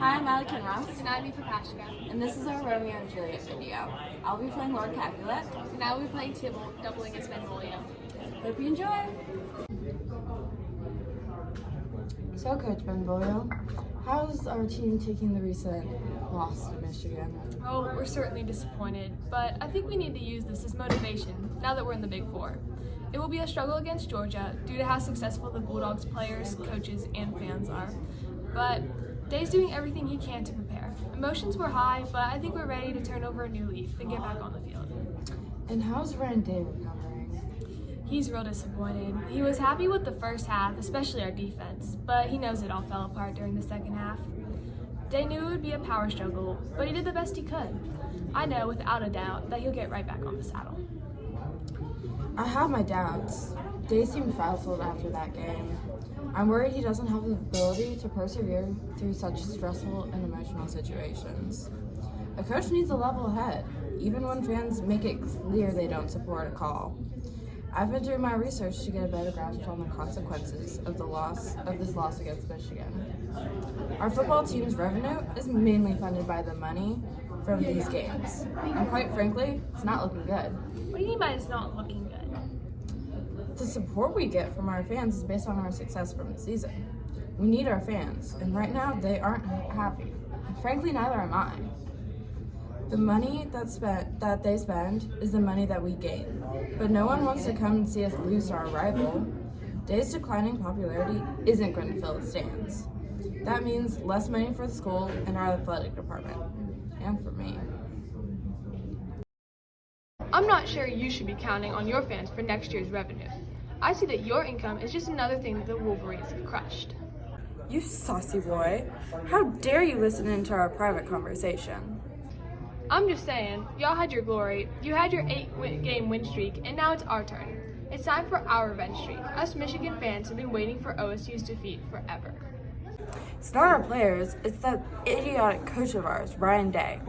Hi, I'm Allie Kinross, And I'm for Paschka. and this is our Romeo and Juliet video. I'll be playing Lord Capulet. And I will be playing Tybalt, doubling as Benvolio. Hope you enjoy! So, Coach Benvolio, how's our team taking the recent loss to Michigan? Oh, we're certainly disappointed, but I think we need to use this as motivation now that we're in the Big Four. It will be a struggle against Georgia due to how successful the Bulldogs players, coaches, and fans are. But Day's doing everything he can to prepare. Emotions were high, but I think we're ready to turn over a new leaf and get back on the field. And how's Ryan Day recovering? He's real disappointed. He was happy with the first half, especially our defense, but he knows it all fell apart during the second half. Day knew it would be a power struggle, but he did the best he could. I know without a doubt that he'll get right back on the saddle. I have my doubts. Day seemed frazzled after that game. I'm worried he doesn't have the ability to persevere through such stressful and emotional situations. A coach needs a level head, even when fans make it clear they don't support a call. I've been doing my research to get a better grasp on the consequences of this loss against Michigan. Our football team's revenue is mainly funded by the money from these games, and quite frankly, it's not looking good. What do you mean by it's not looking good? The support we get from our fans is based on our success from the season. We need our fans, and right now they aren't happy. Frankly, neither am I. The money that they spend is the money that we gain, but no one wants to come and see us lose to our rival. Day's declining popularity isn't going to fill the stands. That means less money for the school and our athletic department, and for me. I'm not sure you should be counting on your fans for next year's revenue. I see that your income is just another thing that the Wolverines have crushed. You saucy boy. How dare you listen into our private conversation? I'm just saying, y'all had your glory, you had your 8-game win streak, and now it's our turn. It's time for our revenge streak. Us Michigan fans have been waiting for OSU's defeat forever. It's not our players, it's that idiotic coach of ours, Ryan Day.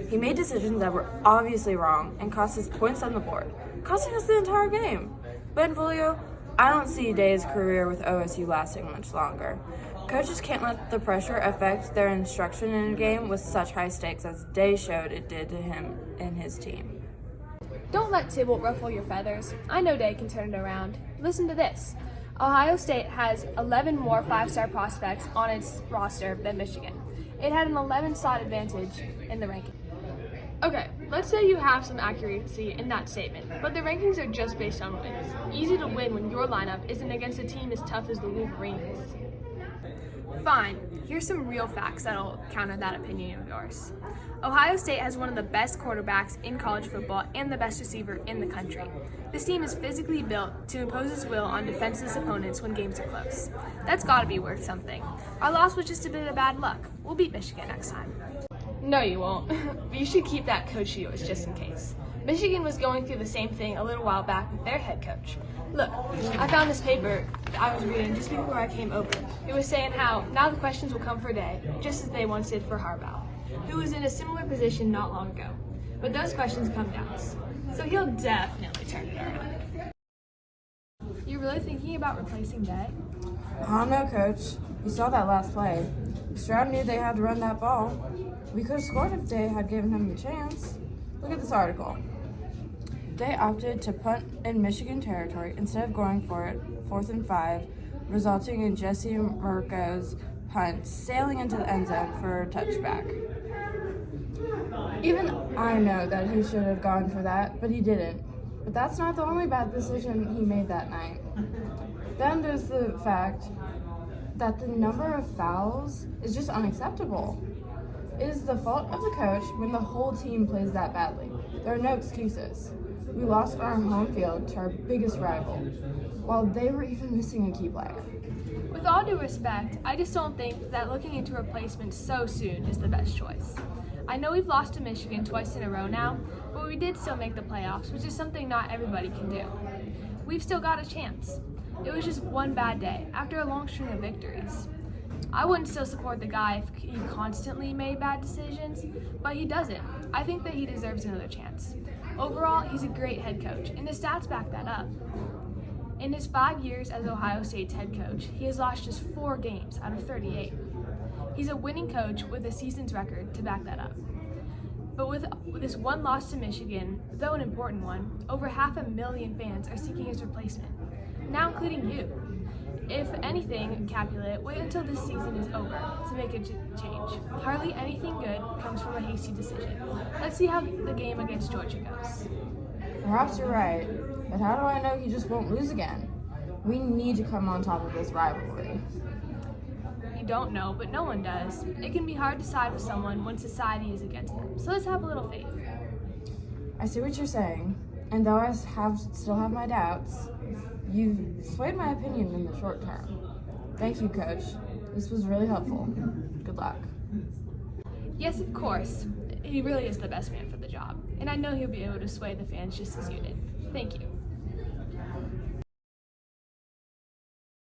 He made decisions that were obviously wrong and cost us points on the board, costing us the entire game. Benvolio, I don't see Day's career with OSU lasting much longer. Coaches can't let the pressure affect their instruction in a game with such high stakes as Day showed it did to him and his team. Don't let Tybalt ruffle your feathers. I know Day can turn it around. Listen to this. Ohio State has 11 more 5-star prospects on its roster than Michigan. It had an 11-slot advantage in the ranking. Okay, let's say you have some accuracy in that statement, but the rankings are just based on wins. Easy to win when your lineup isn't against a team as tough as the Wolverines. Fine, here's some real facts that'll counter that opinion of yours. Ohio State has one of the best quarterbacks in college football and the best receiver in the country. This team is physically built to impose its will on defenseless opponents when games are close. That's gotta be worth something. Our loss was just a bit of bad luck. We'll beat Michigan next time. No, you won't. You should keep that coach of yours just in case. Michigan was going through the same thing a little while back with their head coach. Look, I found this paper I was reading just before I came over. It was saying how now the questions will come for Day, just as they once did for Harbaugh, who was in a similar position not long ago. But those questions come doubts, so he'll definitely turn it around. You really thinking about replacing Day? I don't know, Coach. You saw that last play. Stroud knew they had to run that ball. We could have scored if Day had given him the chance. Look at this article. Day opted to punt in Michigan territory instead of going for it, 4th and 5, resulting in Jesse Mirko's punt sailing into the end zone for a touchback. Even I know that he should have gone for that, but he didn't. But that's not the only bad decision he made that night. Then there's the fact that the number of fouls is just unacceptable. It is the fault of the coach when the whole team plays that badly. There are no excuses. We lost our home field to our biggest rival, while they were even missing a key player. With all due respect, I just don't think that looking into replacements so soon is the best choice. I know we've lost to Michigan twice in a row now, but we did still make the playoffs, which is something not everybody can do. We've still got a chance. It was just one bad day after a long string of victories. I wouldn't still support the guy if he constantly made bad decisions, but he doesn't. I think that he deserves another chance. Overall, he's a great head coach, and his stats back that up. In his 5 years as Ohio State's head coach, he has lost just 4 games out of 38. He's a winning coach with a season's record to back that up. But with this one loss to Michigan, though an important one, over 500,000 fans are seeking his replacement, now including you. If anything, Capulet, wait until this season is over to make a change. Hardly anything good comes from a hasty decision. Let's see how the game against Georgia goes. Perhaps you're right, but how do I know he just won't lose again? We need to come on top of this rivalry. You don't know, but no one does. It can be hard to side with someone when society is against them, so let's have a little faith. I see what you're saying, and though I still have my doubts, you've swayed my opinion in the short term. Thank you, Coach. This was really helpful. Good luck. Yes, of course. He really is the best man for the job, and I know he'll be able to sway the fans just as you did. Thank you.